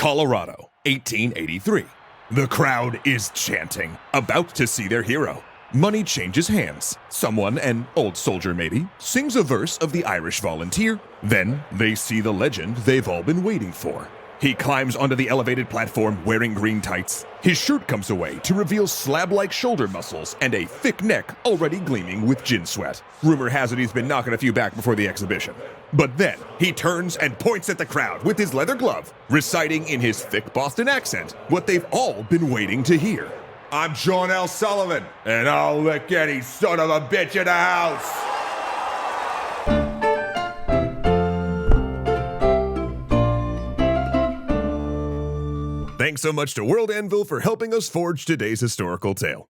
Colorado, 1883. The crowd is chanting, about to see their hero. Money changes hands. Someone, an old soldier maybe, sings a verse of the Irish volunteer. Then they see the legend they've all been waiting for. He climbs onto the elevated platform wearing green tights. His shirt comes away to reveal slab-like shoulder muscles and a thick neck already gleaming with gin sweat. Rumor has it he's been knocking a few back before the exhibition. But then, he turns and points at the crowd with his leather glove, reciting in his thick Boston accent what they've all been waiting to hear. I'm John L. Sullivan, and I'll lick any son of a bitch in the house. Thanks so much to World Anvil for helping us forge today's historical tale.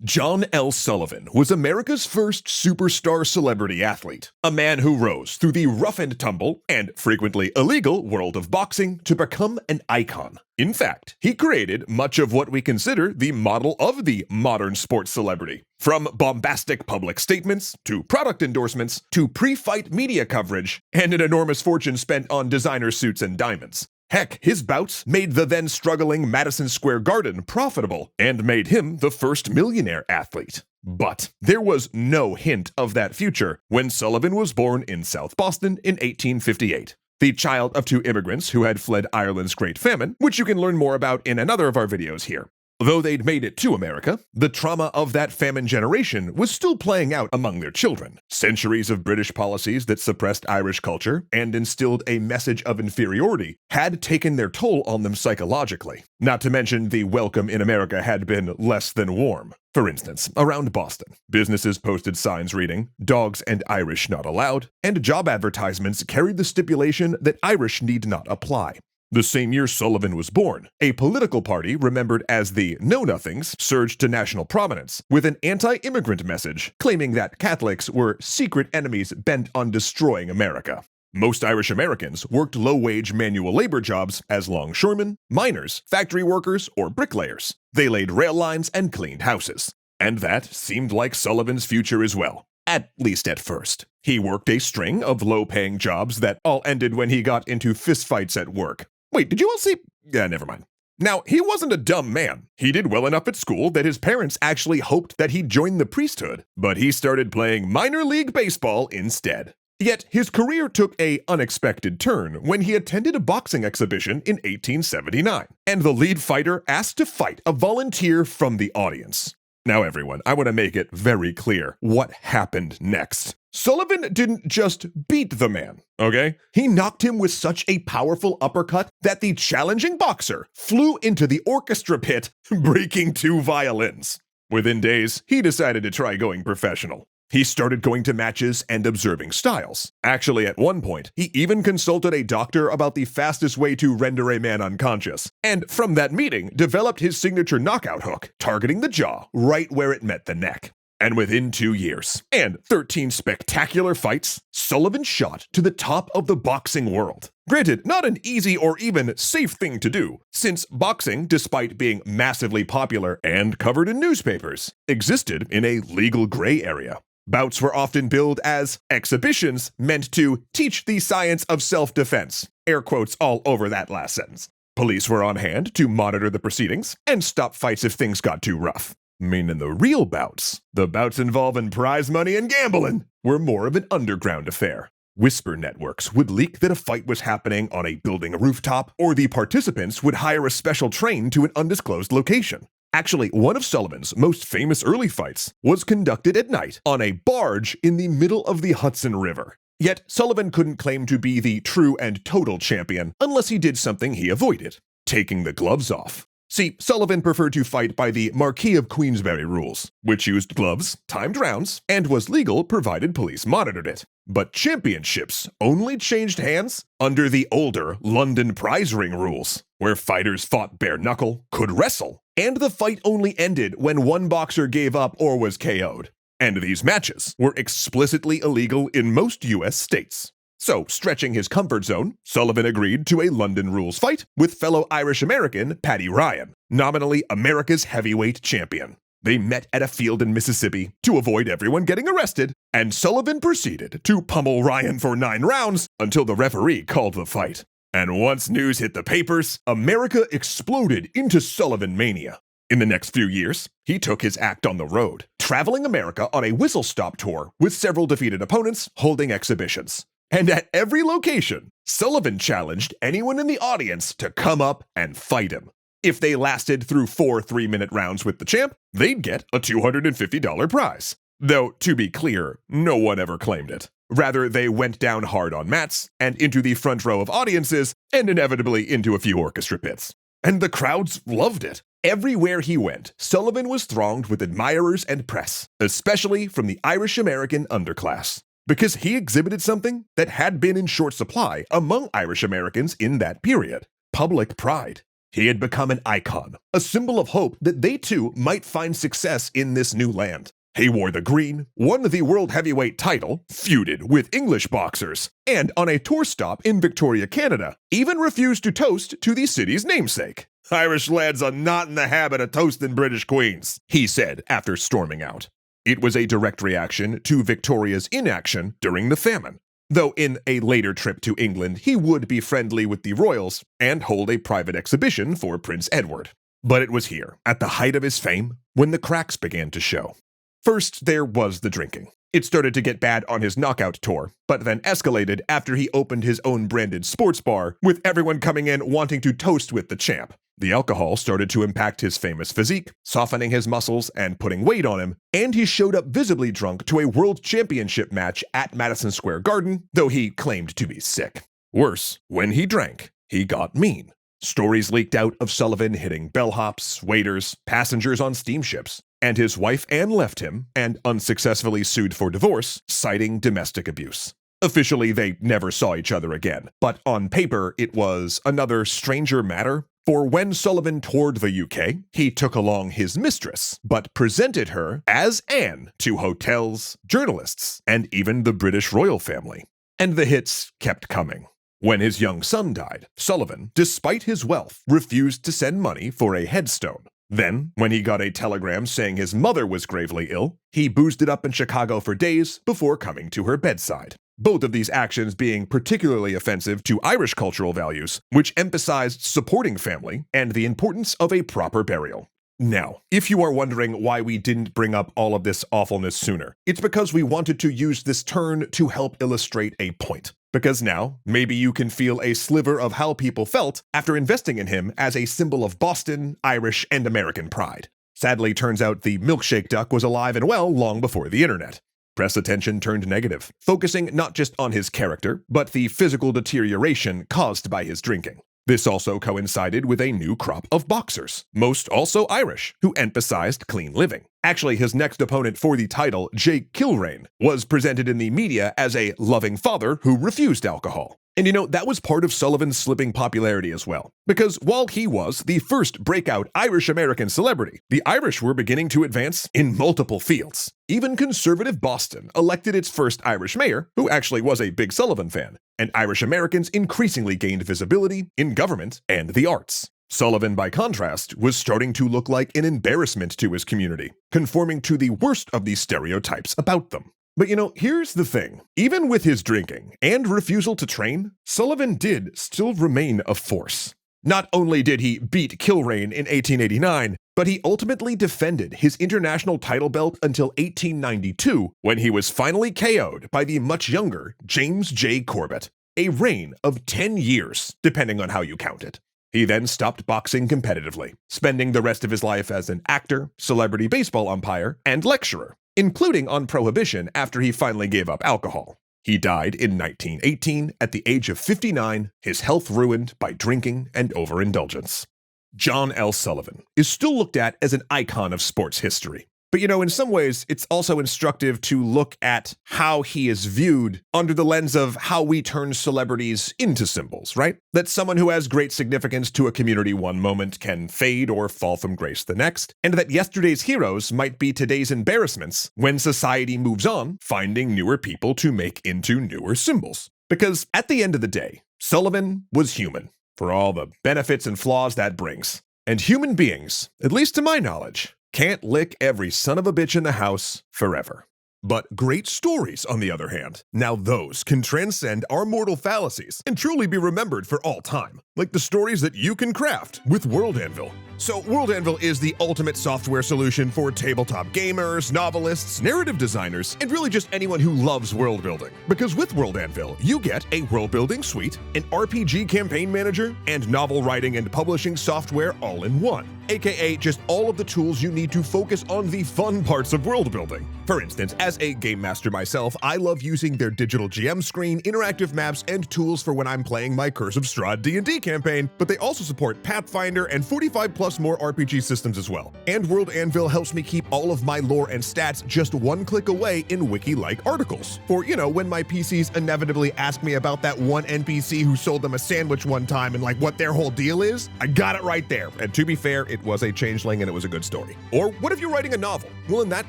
John L. Sullivan was America's first superstar celebrity athlete, a man who rose through the rough and tumble and frequently illegal world of boxing to become an icon. In fact, he created much of what we consider the model of the modern sports celebrity. From bombastic public statements, to product endorsements, to pre-fight media coverage, and an enormous fortune spent on designer suits and diamonds. Heck, his bouts made the then struggling Madison Square Garden profitable and made him the first millionaire athlete. But there was no hint of that future when Sullivan was born in South Boston in 1858. The child of two immigrants who had fled Ireland's Great Famine, which you can learn more about in another of our videos here. Though they'd made it to America, the trauma of that famine generation was still playing out among their children. Centuries of British policies that suppressed Irish culture and instilled a message of inferiority had taken their toll on them psychologically. Not to mention the welcome in America had been less than warm. For instance, around Boston, businesses posted signs reading, "Dogs and Irish not allowed," and job advertisements carried the stipulation that Irish need not apply. The same year Sullivan was born, a political party remembered as the Know-Nothings surged to national prominence with an anti-immigrant message claiming that Catholics were secret enemies bent on destroying America. Most Irish Americans worked low-wage manual labor jobs as longshoremen, miners, factory workers, or bricklayers. They laid rail lines and cleaned houses. And that seemed like Sullivan's future as well. At least at first. He worked a string of low-paying jobs that all ended when he got into fistfights at work. Wait, did you all see? Yeah, never mind. Now, he wasn't a dumb man. He did well enough at school that his parents actually hoped that he'd join the priesthood, but he started playing minor league baseball instead. Yet, his career took an unexpected turn when he attended a boxing exhibition in 1879, and the lead fighter asked to fight a volunteer from the audience. Now everyone, I want to make it very clear what happened next. Sullivan didn't just beat the man, okay? He knocked him with such a powerful uppercut that the challenging boxer flew into the orchestra pit, breaking 2 violins. Within days, he decided to try going professional. He started going to matches and observing styles. Actually, at one point, he even consulted a doctor about the fastest way to render a man unconscious, and from that meeting, developed his signature knockout hook, targeting the jaw right where it met the neck. And within 2 years, and 13 spectacular fights, Sullivan shot to the top of the boxing world. Granted, not an easy or even safe thing to do, since boxing, despite being massively popular and covered in newspapers, existed in a legal gray area. Bouts were often billed as exhibitions meant to teach the science of self-defense. Air quotes all over that last sentence. Police were on hand to monitor the proceedings and stop fights if things got too rough. Meaning the real bouts, the bouts involving prize money and gambling, were more of an underground affair. Whisper networks would leak that a fight was happening on a building rooftop, or the participants would hire a special train to an undisclosed location. Actually, one of Sullivan's most famous early fights was conducted at night on a barge in the middle of the Hudson River. Yet, Sullivan couldn't claim to be the true and total champion unless he did something he avoided: taking the gloves off. See, Sullivan preferred to fight by the Marquis of Queensberry rules, which used gloves, timed rounds, and was legal provided police monitored it. But championships only changed hands under the older London prize ring rules, where fighters fought bare-knuckle, could wrestle, and the fight only ended when one boxer gave up or was KO'd. And these matches were explicitly illegal in most US states. So, stretching his comfort zone, Sullivan agreed to a London rules fight with fellow Irish-American Paddy Ryan, nominally America's heavyweight champion. They met at a field in Mississippi to avoid everyone getting arrested, and Sullivan proceeded to pummel Ryan for 9 rounds until the referee called the fight. And once news hit the papers, America exploded into Sullivan mania. In the next few years, he took his act on the road, traveling America on a whistle-stop tour with several defeated opponents holding exhibitions. And at every location, Sullivan challenged anyone in the audience to come up and fight him. If they lasted through 4 3-minute rounds with the champ, they'd get a $250 prize. Though, to be clear, no one ever claimed it. Rather, they went down hard on mats, and into the front row of audiences, and inevitably into a few orchestra pits. And the crowds loved it. Everywhere he went, Sullivan was thronged with admirers and press, especially from the Irish-American underclass, because he exhibited something that had been in short supply among Irish Americans in that period: public pride. He had become an icon, a symbol of hope that they too might find success in this new land. He wore the green, won the world heavyweight title, feuded with English boxers, and on a tour stop in Victoria, Canada, even refused to toast to the city's namesake. "Irish lads are not in the habit of toasting British queens," he said after storming out. It was a direct reaction to Victoria's inaction during the famine. Though in a later trip to England, he would be friendly with the royals and hold a private exhibition for Prince Edward. But it was here, at the height of his fame, when the cracks began to show. First, there was the drinking. It started to get bad on his knockout tour, but then escalated after he opened his own branded sports bar, with everyone coming in wanting to toast with the champ. The alcohol started to impact his famous physique, softening his muscles and putting weight on him, and he showed up visibly drunk to a world championship match at Madison Square Garden, though he claimed to be sick. Worse, when he drank, he got mean. Stories leaked out of Sullivan hitting bellhops, waiters, passengers on steamships, and his wife Anne left him and unsuccessfully sued for divorce, citing domestic abuse. Officially, they never saw each other again, but on paper, it was another stranger matter. For when Sullivan toured the UK, he took along his mistress, but presented her as Anne to hotels, journalists, and even the British royal family. And the hits kept coming. When his young son died, Sullivan, despite his wealth, refused to send money for a headstone. Then, when he got a telegram saying his mother was gravely ill, he boozed it up in Chicago for days before coming to her bedside. Both of these actions being particularly offensive to Irish cultural values, which emphasized supporting family and the importance of a proper burial. Now, if you are wondering why we didn't bring up all of this awfulness sooner, it's because we wanted to use this turn to help illustrate a point. Because now, maybe you can feel a sliver of how people felt after investing in him as a symbol of Boston, Irish, and American pride. Sadly, turns out the milkshake duck was alive and well long before the internet. Press attention turned negative, focusing not just on his character, but the physical deterioration caused by his drinking. This also coincided with a new crop of boxers, most also Irish, who emphasized clean living. Actually, his next opponent for the title, Jake Kilrain, was presented in the media as a loving father who refused alcohol. And that was part of Sullivan's slipping popularity as well. Because while he was the first breakout Irish-American celebrity, the Irish were beginning to advance in multiple fields. Even conservative Boston elected its first Irish mayor, who actually was a big Sullivan fan, and Irish-Americans increasingly gained visibility in government and the arts. Sullivan, by contrast, was starting to look like an embarrassment to his community, conforming to the worst of these stereotypes about them. But here's the thing. Even with his drinking and refusal to train, Sullivan did still remain a force. Not only did he beat Kilrain in 1889, but he ultimately defended his international title belt until 1892, when he was finally KO'd by the much younger James J. Corbett. A reign of 10 years, depending on how you count it. He then stopped boxing competitively, spending the rest of his life as an actor, celebrity baseball umpire, and lecturer, including on prohibition after he finally gave up alcohol. He died in 1918 at the age of 59, his health ruined by drinking and overindulgence. John L. Sullivan is still looked at as an icon of sports history. But in some ways, it's also instructive to look at how he is viewed under the lens of how we turn celebrities into symbols, right? That someone who has great significance to a community one moment can fade or fall from grace the next, and that yesterday's heroes might be today's embarrassments when society moves on, finding newer people to make into newer symbols. Because at the end of the day, Sullivan was human, for all the benefits and flaws that brings. And human beings, at least to my knowledge, can't lick every son of a bitch in the house forever. But great stories, on the other hand, now those can transcend our mortal fallacies and truly be remembered for all time, like the stories that you can craft with World Anvil. So World Anvil is the ultimate software solution for tabletop gamers, novelists, narrative designers, and really just anyone who loves world building. Because with World Anvil, you get a world building suite, an RPG campaign manager, and novel writing and publishing software all in one. AKA just all of the tools you need to focus on the fun parts of world building. For instance, as a game master myself, I love using their digital GM screen, interactive maps, and tools for when I'm playing my Curse of Strahd D&D campaign, but they also support Pathfinder and 45 plus more RPG systems as well. And World Anvil helps me keep all of my lore and stats just one click away in wiki-like articles. For, when my PCs inevitably ask me about that one NPC who sold them a sandwich one time and like what their whole deal is, I got it right there. And to be fair, it was a changeling and it was a good story. Or what if you're writing a novel? Well, in that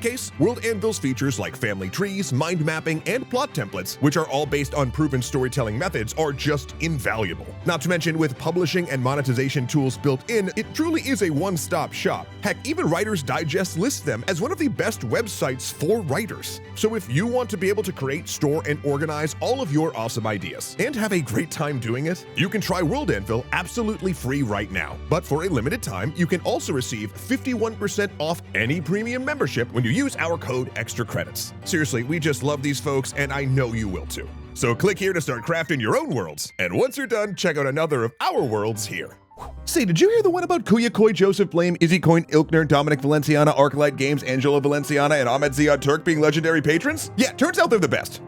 case, World Anvil's features like family trees, mind mapping, and plot templates, which are all based on proven storytelling methods, are just invaluable. Not to mention, with publishing and monetization tools built in, it truly is a one-stop shop. Heck, even Writer's Digest lists them as one of the best websites for writers. So if you want to be able to create, store, and organize all of your awesome ideas and have a great time doing it, you can try World Anvil absolutely free right now. But for a limited time, you can also receive 51% off any premium membership when you use our code EXTRACREDITS. Seriously, we just love these folks, and I know you will too. So click here to start crafting your own worlds, and once you're done, check out another of our worlds here. Say, did you hear the one about Kuya Koi, Joseph Blame, Izzy Coin, Ilkner, Dominic Valenciana, Arclight Games, Angelo Valenciana, and Ahmed Ziad Turk being legendary patrons? Yeah, turns out they're the best.